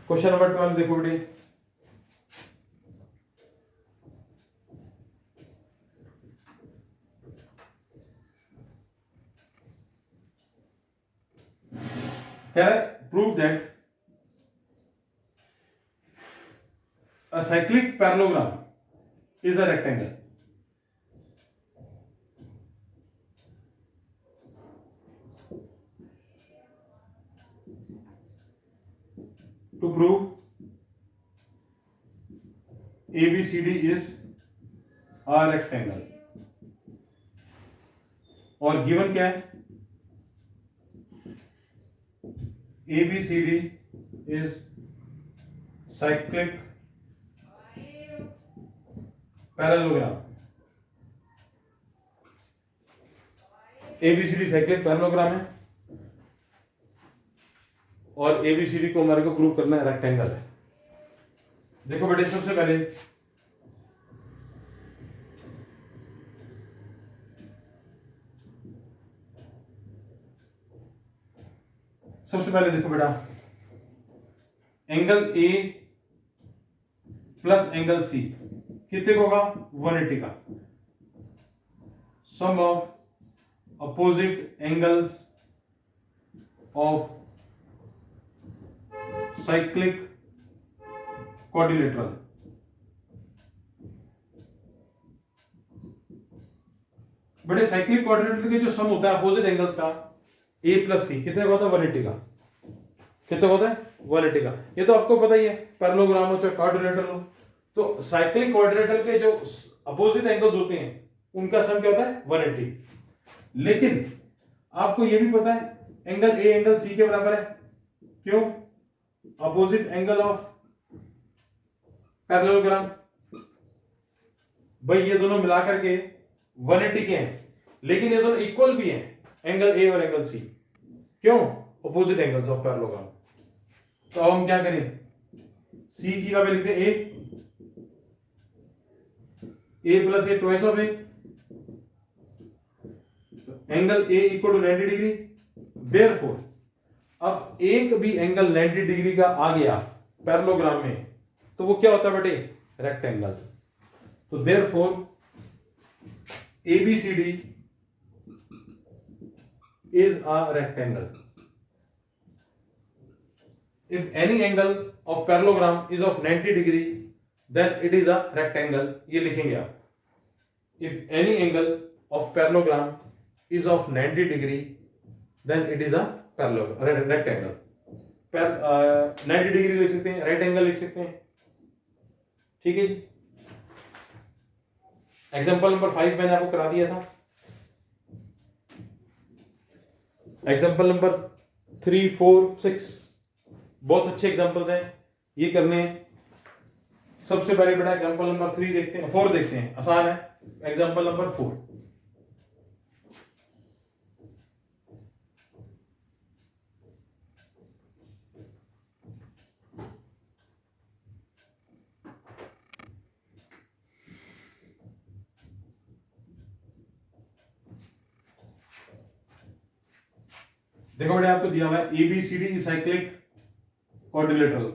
Question number 12 देखो बेटे, कह रहा है prove that a cyclic parallelogram is a rectangle. To prove ABCD is a rectangle और गिवन क्या है, ABCD is cyclic parallelogram। ABCD cyclic parallelogram है और ABCD को हमारे को प्रूव करना है रेक्टेंगल है। देखो बेटे, सबसे पहले देखो बेटा, angle A plus angle C कितने का होगा, 180 का। Sum of opposite angles of cyclic quadrilateral. बड़े साइक्लिक क्वाड्रिलेटरल के जो सम होता है अपोजिट एंगल्स का, A प्लस C कितने का होता है, 180 का। कितने होता है, 180 का। ये तो आपको पता ही है, पैरेललोग्राम हो चाहे क्वाड्रिलेटरल हो, तो साइक्लिक क्वाड्रिलेटरल के जो अपोजिट एंगल्स होते हैं उनका सम क्या होता है, 180। लेकिन आपको ये भी पता है एंगल A एंगल C के बराबर है। क्यों, अपोजिट एंगल ऑफ पैरेललोग्राम, भाई ये दोनों मिलाकर के 180 के हैं, लेकिन ये दोनों इक्वल भी हैं, एंगल A और एंगल C। क्यों, अपोजिट एंगल्स ऑफ पैरेललोग्राम। तो अब हम क्या करें, C की का लिखते हैं A plus A twice of A, angle A equal to 90 degree. Therefore अब एक भी एंगल 90 डिग्री का आ गया पैरेललोग्राम में तो वो क्या होता है बेटे, रेक्टेंगल। तो therefore ABCD is a rectangle if any angle of parallelogram is of 90 degree then it is a rectangle। ये लिखेंगे आप, if any angle of parallelogram is of 90 degree then it is a rectangle। 90 degree लिख सकते हैं, right angle लिख सकते हैं, ठीक है जी। एग्जांपल नंबर 5 मैंने आपको करा दिया था। एग्जाम्पल नंबर 3, 4, 6 बहुत अच्छे एग्जाम्पल्स हैं, ये करने हैं। सबसे पहले बेटा एग्जाम्पल नंबर 3 देखते हैं, 4 देखते हैं, आसान है। एग्जाम्पल नंबर 4, देखो बेटा आपको दिया हुआ है ABCD cyclic quadrilateral.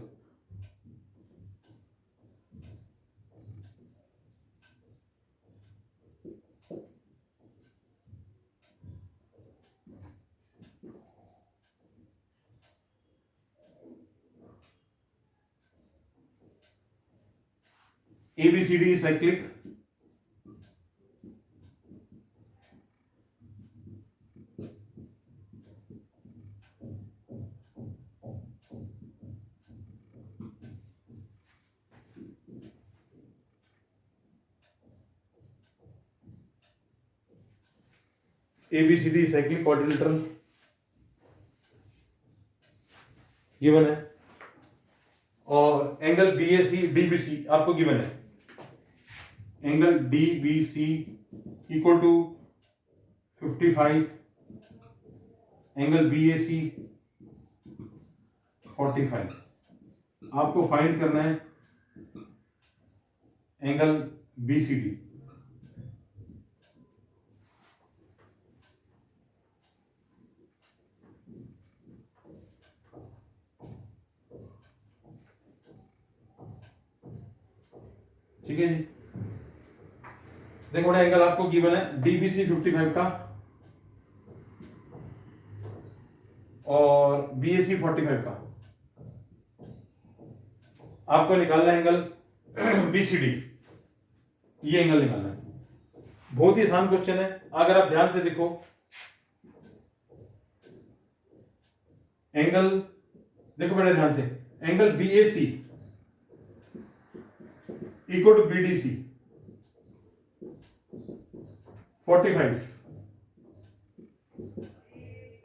ABCD cyclic ABCD cyclic quadrilateral given है और एंगल BAC DBC आपको गिवन है। Angle DBC equal to 55, angle BAC 45। आपको फाइंड करना है एंगल BCD। ठीक है जी। देखो बड़ा एंगल आपको गिवन है डीबीसी 55 का और बीएसी 45 का। आपको निकालना है एंगल बीसीडी, ये एंगल निकालना है। बहुत ही आसान क्वेश्चन है, अगर आप ध्यान से देखो एंगल, देखो बड़े ध्यान से, angle BAC equal to BDC 45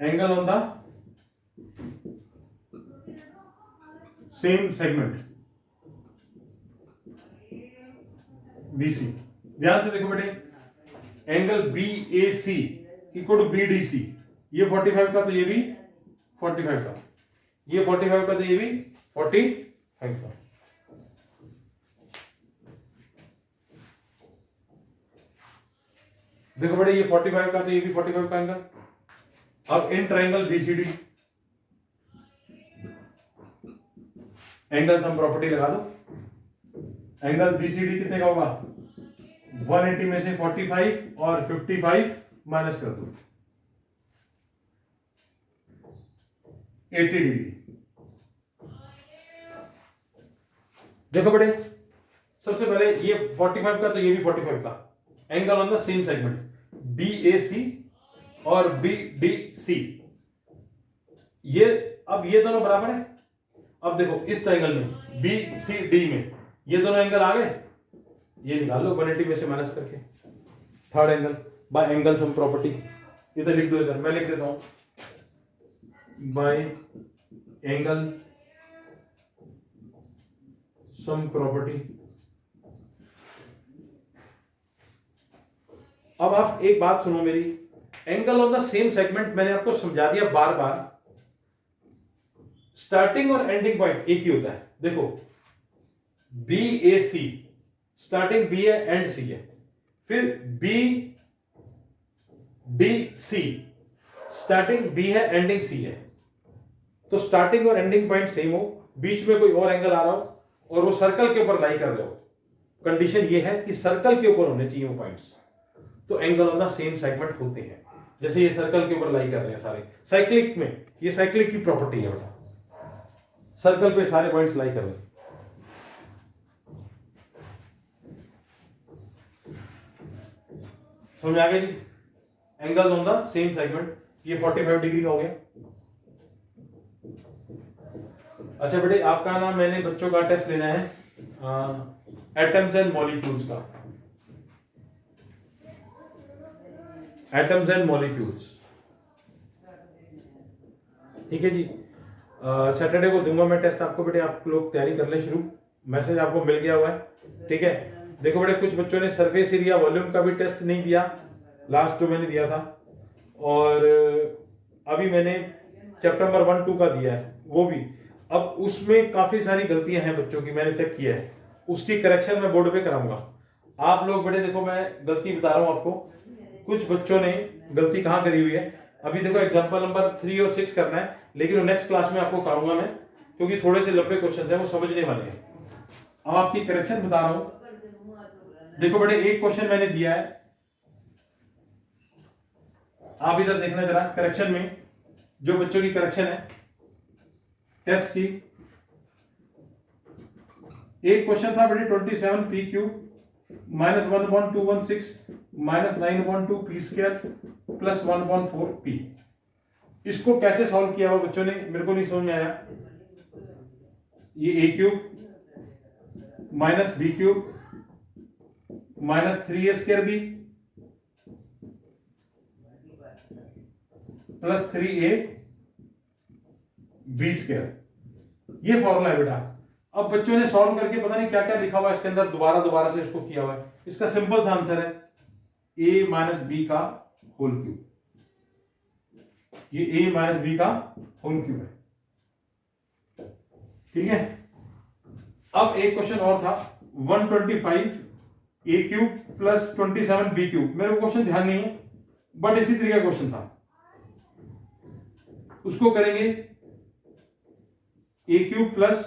angle on the same segment BC. ध्यान से देखो बेटे, angle BAC equal to BDC, ये 45 का तो ये भी 45 का, ये 45 का तो ये भी 45 का। देखो बेटे, ये 45 का तो ये भी 45 का एंगल। अब in triangle BCD angle sum property लगा दो। एंगल बीसीडी कितने का होगा, 180 में से 45 और 55 माइनस कर दो, 80 डिग्री। देखो बेटे, सबसे पहले ये 45 का तो ये भी 45 का, angle on the same segment BAC और बीडीसी, ये अब ये दोनों बराबर है। अब देखो इस ट्रायंगल में बीसीडी में ये दोनों एंगल आ गए, ये निकाल लो 180 में से माइनस करके। Third angle by angle sum property, इधर लिख दो, इधर मैं लिख देता हूं बाय एंगल सम प्रॉपर्टी। अब आप एक बात सुनो मेरी, angle on the same segment मैंने आपको समझा दिया बार बार, स्टार्टिंग और एंडिंग पॉइंट एक ही होता है। देखो B A C, starting B है एंड सी है, फिर B D C, starting B है एंडिंग सी है। तो स्टार्टिंग और एंडिंग पॉइंट सेम हो, बीच में कोई और एंगल आ रहा हो और वो सर्कल के ऊपर लाई कर रहे हो, कंडीशन ये है कि सर्कल के ऊपर होने चाहिए वो पॉइंट्स, तो angle on the same segment होते हैं। जैसे ये सर्कल के ऊपर लाई कर रहे हैं सारे, साइक्लिक में ये साइक्लिक की प्रॉपर्टी है बेटा, सर्कल पे सारे पॉइंट्स लाई कर रहे हैं। समझ आ गया जी, angle on the same segment, ये 45 डिग्री का हो गया। अच्छा बेटे, आपका ना मैंने बच्चों का टेस्ट लेना है एटम्स एंड मॉलिक्यूल्स का, एटम्स एंड मॉलिक्यूल्स, ठीक है जी। सैटरडे को दूंगा मैं टेस्ट आपको बेटे, आप लोग तैयारी कर ले शुरू, मैसेज आपको मिल गया हुआ है, ठीक है। देखो बेटे, कुछ बच्चों ने सरफेस एरिया वॉल्यूम का भी टेस्ट नहीं दिया, लास्ट जो मैंने दिया था, और अभी मैंने चैप्टर नंबर 1, 2 का दिया है वो भी। अब उसमें काफी सारी गलतियां हैं बच्चों की, मैंने चेक किया है, उसकी करेक्शन मैं बोर्ड पे कराऊंगा। आप लोग बेटे देखो, मैं गलती बता रहा हूं आपको, कुछ बच्चों ने गलती कहां करी हुई है। अभी देखो एग्जांपल नंबर 3 और 6 करना है, लेकिन वो नेक्स्ट क्लास में आपको कराऊंगा मैं, क्योंकि थोड़े से लंबे क्वेश्चन हैं, वो समझने वाले हैं। अब आपकी करेक्शन बता रहा हूं, देखो बेटे एक क्वेश्चन मैंने दिया है, आप इधर देखना जरा करेक्शन में, जो बच्चों की करेक्शन है टेस्ट की। एक क्वेश्चन था बेटे 27 P Q minus 1.216 minus 9.2 P square plus 1.4 P. इसको कैसे सॉल्व किया हुआ बच्चों ने, मेरे को नहीं समझ में आया। ये A cube minus B cube minus 3a square B plus 3a B square, ये फॉर्मूला है बेटा। अब बच्चों ने सॉल्व करके पता नहीं क्या क्या लिखा हुआ है इसके अंदर, दोबारा से इसको किया हुआ है। इसका सिंपल सा आंसर है a माइनस बी का होल क्यूब, ये a माइनस बी का होल क्यूब है, ठीक है। अब एक क्वेश्चन और था 125 ए क्यूब प्लस 27 बी क्यूब, मेरे को क्वेश्चन ध्यान नहीं है, बट इसी तरीके का क्वेश्चन था। उसको करेंगे ए क्यूब प्लस,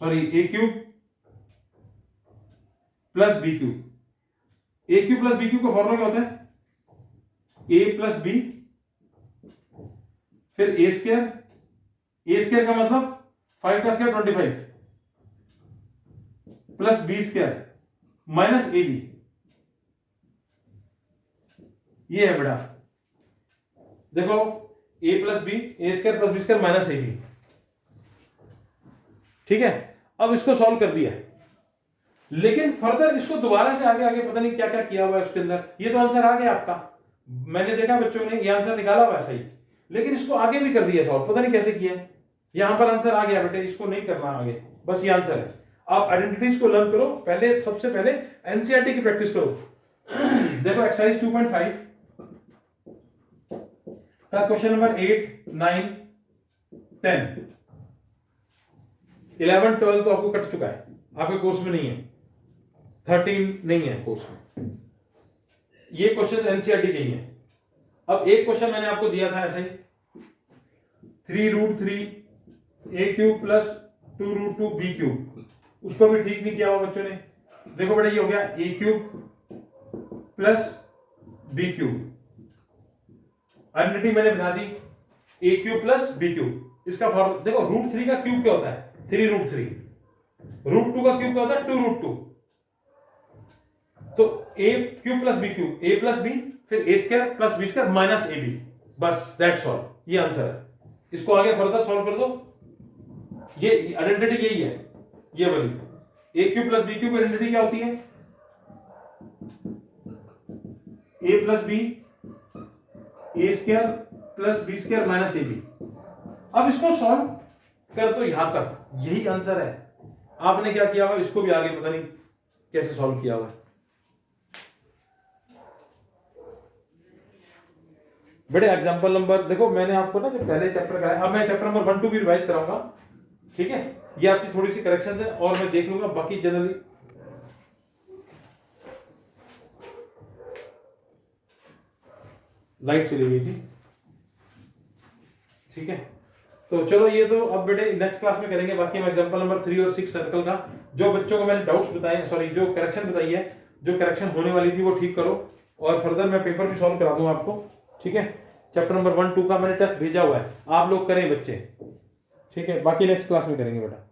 सॉरी ए क्यूब प्लस बी क्यूब। ए क्यूब प्लस बी क्यूब का फॉर्मूला क्या होता है? ए प्लस बी, फिर ए स्क्वायर। ए स्क्वायर का मतलब 5 का square 25 plus B square minus A B. ये है बेटा, देखो A plus B, A square plus B square minus A B. ठीक है, अब इसको सॉल्व कर दिया, लेकिन फर्दर इसको दोबारा से आगे आगे पता नहीं क्या क्या किया हुआ है उसके अंदर। ये तो आंसर आ गया आपका, मैंने देखा बच्चों ने ये आंसर निकाला हुआ सही, लेकिन इसको आगे भी कर दिया सॉल्व, पता नहीं कैसे किया। यहां पर आंसर आ गया बेटे, इसको नहीं करना आगे, बस ये आंसर है। आप आइडेंटिटीज को लर्न करो पहले, सबसे पहले एनसीईआरटी की प्रैक्टिस करो। देखो एक्सरसाइज 2.5 का क्वेश्चन नंबर 8, 9, 10, 11, 12 तो आपको कट चुका है, आपके कोर्स में नहीं है, 13 नहीं है कोर्स में। ये क्वेश्चन एनसीईआरटी के ही है। अब एक क्वेश्चन मैंने आपको दिया था ऐसे ही, 3√3 ए क्यूब प्लस 2√2 बी क्यूब, उसको भी ठीक नहीं किया हुआ बच्चों ने। देखो बेटा ये हो गया A cube plus B cube, identity मैंने बना दी A cube plus B cube. इसका फॉर्मूला देखो, √3 का क्यूब क्या होता है? 3√3। √2 का क्यूब क्या होता है? 2√2। तो A cube plus B cube, A plus B, फिर A square plus B square minus A B, बस दैट्स ऑल, ये आंसर है। इसको आगे फर्दर सॉल्व कर दो, ये आइडेंटिटी यही है, ये वाली A cube plus B cube identity क्या होती है? A plus B, A square plus B square minus A B. अब इसको सॉल्व कर दो यहां तक, यही आंसर है। आपने क्या किया हुआ, इसको भी आगे पता नहीं कैसे सॉल्व किया हुआ है। बड़े एग्जांपल नंबर देखो, मैंने आपको ना जो पहले चैप्टर कराया, अब मैं चैप्टर नंबर 1, 2 भी रिवाइज कराऊंगा, ठीक है। ये आपकी थोड़ी सी करेक्शंस है और मैं देख लूंगा, बाकी जनरली लाइट चली गई थी, ठीक है। तो चलो ये तो अब बेटे नेक्स्ट क्लास में करेंगे। बाकी हम एग्जांपल नंबर 3 और 6 सर्कल का, जो बच्चों को मैंने डाउट्स बताए, सॉरी जो करेक्शन बताई है, जो करेक्शन होने वाली थी वो ठीक करो, और फर्दर मैं पेपर भी सॉल्व करा दूंगा आपको, ठीक है। चैप्टर नंबर 1, 2 का मैंने टेस्ट भेजा हुआ है, आप लोग करें बच्चे, ठीक है। बाकी नेक्स्ट क्लास में करेंगे बेटा।